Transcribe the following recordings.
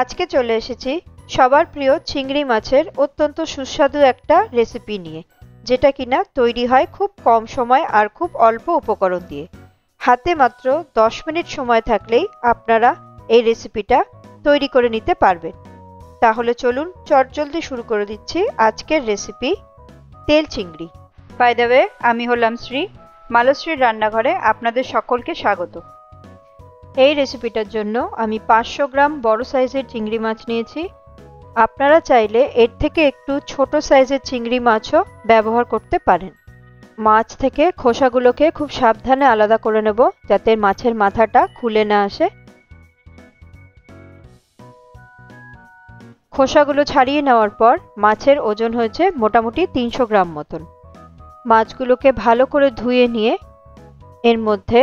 আজকে চলে এসেছি সবার প্রিয় চিংড়ি মাছের অত্যন্ত সুস্বাদু একটা রেসিপি নিয়ে, যেটা কিনা তৈরি হয় খুব কম সময় আর খুব অল্প উপকরণ দিয়ে। হাতে মাত্র 10 মিনিট সময় থাকলেই আপনারা এই রেসিপিটা তৈরি করে নিতে পারবেন। তাহলে চলুন চটজলদি শুরু করে দিচ্ছি আজকের রেসিপি, তেল চিংড়ি। বাই দ্য ওয়ে, আমি হলাম শ্রী। মালশ্রীর রান্নাঘরে আপনাদের সকলকে স্বাগত। এই রেসিপিটার জন্য আমি 500 গ্রাম বড় সাইজের চিংড়ি মাছ নিয়েছি। আপনারা চাইলে এর থেকে একটু ছোট সাইজের চিংড়ি মাছও ব্যবহার করতে পারেন। মাছ থেকে খোসাগুলোকে খুব সাবধানে আলাদা করে নেব, যাতে মাছের মাথাটা খুলে না আসে। খোসাগুলো ছাড়িয়ে নেওয়ার পর মাছের ওজন হয়েছে মোটামুটি 300 গ্রাম মতন। মাছগুলোকে ভালো করে ধুয়ে নিয়ে এর মধ্যে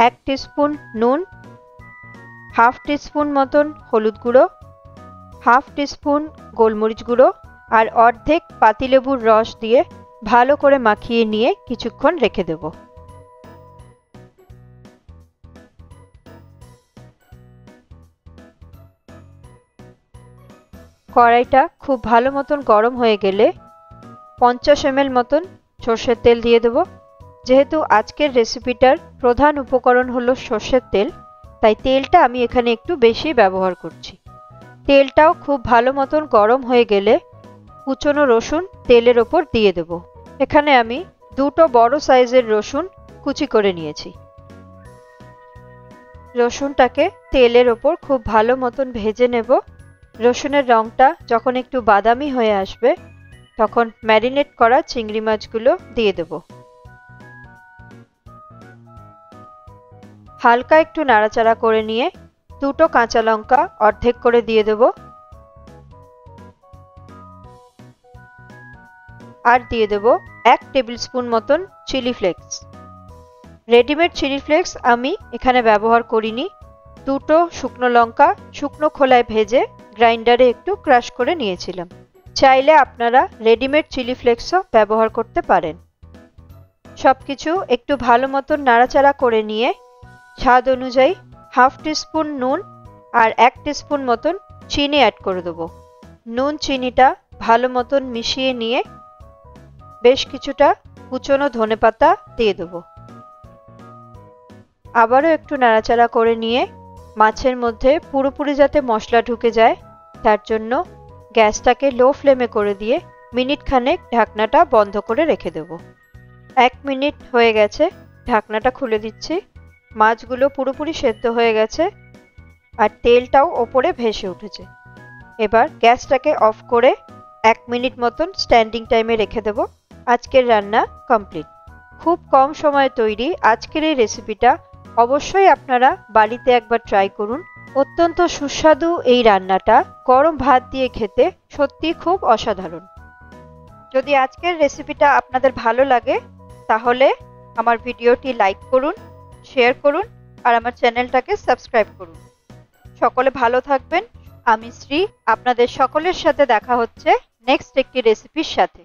1 টিস্পুন নুন, হাফ টিস্পুন মতন হলুদ গুঁড়ো, হাফ টিস্পুন গোলমরিচ গুঁড়ো আর অর্ধেক পাতিলেবুর রস দিয়ে ভালো করে মাখিয়ে নিয়ে কিছুক্ষণ রেখে দেব। কড়াইটা খুব ভালো মতন গরম হয়ে গেলে 50 ml মতন সর্ষের তেল দিয়ে দেব। যেহেতু আজকের রেসিপিটার প্রধান উপকরণ হলো সর্ষের তেল, তাই তেলটা আমি এখানে একটু বেশি ব্যবহার করছি। তেলটাও খুব ভালো মতন গরম হয়ে গেলে কুচনো রসুন তেলের ওপর দিয়ে দেব। এখানে আমি দুটো বড় সাইজের রসুন কুচি করে নিয়েছি। রসুনটাকে তেলের ওপর খুব ভালো মতন ভেজে নেব। রসুনের রংটা যখন একটু বাদামি হয়ে আসবে, তখন ম্যারিনেট করা চিংড়ি মাছগুলো দিয়ে দেব। হালকা একটু নাড়াচাড়া করে নিয়ে দুটো কাঁচা লঙ্কা অর্ধেক করে দিয়ে দেব, আর দিয়ে দেব 1 টেবিল স্পুন মতন chilli flakes. Readymade chilli flakes আমি এখানে ব্যবহার করিনি। দুটো শুকনো লঙ্কা শুকনো খোলায় ভেজে গ্রাইন্ডারে একটু ক্রাশ করে নিয়েছিলাম। চাইলে আপনারা রেডিমেড চিলি ফ্লেক্সও ব্যবহার করতে পারেন। সবকিছু একটু ভালো মতন নাড়াচাড়া করে নিয়ে স্বাদ অনুযায়ী হাফ টিস্পুন নুন আর 1 টিস্পুন মতন চিনি অ্যাড করে দেবো। নুন চিনিটা ভালো মতন মিশিয়ে নিয়ে বেশ কিছুটা কুচনো ধনেপাতা দিয়ে দেবো। আবারও একটু নাড়াচাড়া করে নিয়ে মাছের মধ্যে পুরোপুরি যাতে মশলা ঢুকে যায়, তার জন্য গ্যাসটাকে লো ফ্লেমে করে দিয়ে মিনিট খানেক ঢাকনাটা বন্ধ করে রেখে দেব। 1 মিনিট হয়ে গেছে, ঢাকনাটা খুলে দিচ্ছি। মাছগুলো পুরোপুরি সেদ্ধ হয়ে গেছে আর তেলটাও ওপরে ভেসে উঠেছে। এবার গ্যাসটাকে অফ করে 1 মিনিট মতন স্ট্যান্ডিং টাইমে রেখে দেব। আজকের রান্না কমপ্লিট। খুব কম সময়ে তৈরি আজকের এই রেসিপিটা অবশ্যই আপনারা বাড়িতে একবার ট্রাই করুন। অত্যন্ত সুস্বাদু এই রান্নাটা গরম ভাত দিয়ে খেতে সত্যি খুব অসাধারণ। যদি আজকের রেসিপিটা আপনাদের ভালো লাগে, তাহলে আমার ভিডিওটি লাইক করুন, শেয়ার করুন আর আমার চ্যানেলটাকে সাবস্ক্রাইব করুন। সকলে ভালো থাকবেন। আমি শ্রী, আপনাদের সকলের সাথে দেখা হচ্ছে নেক্সট একটি রেসিপির সাথে।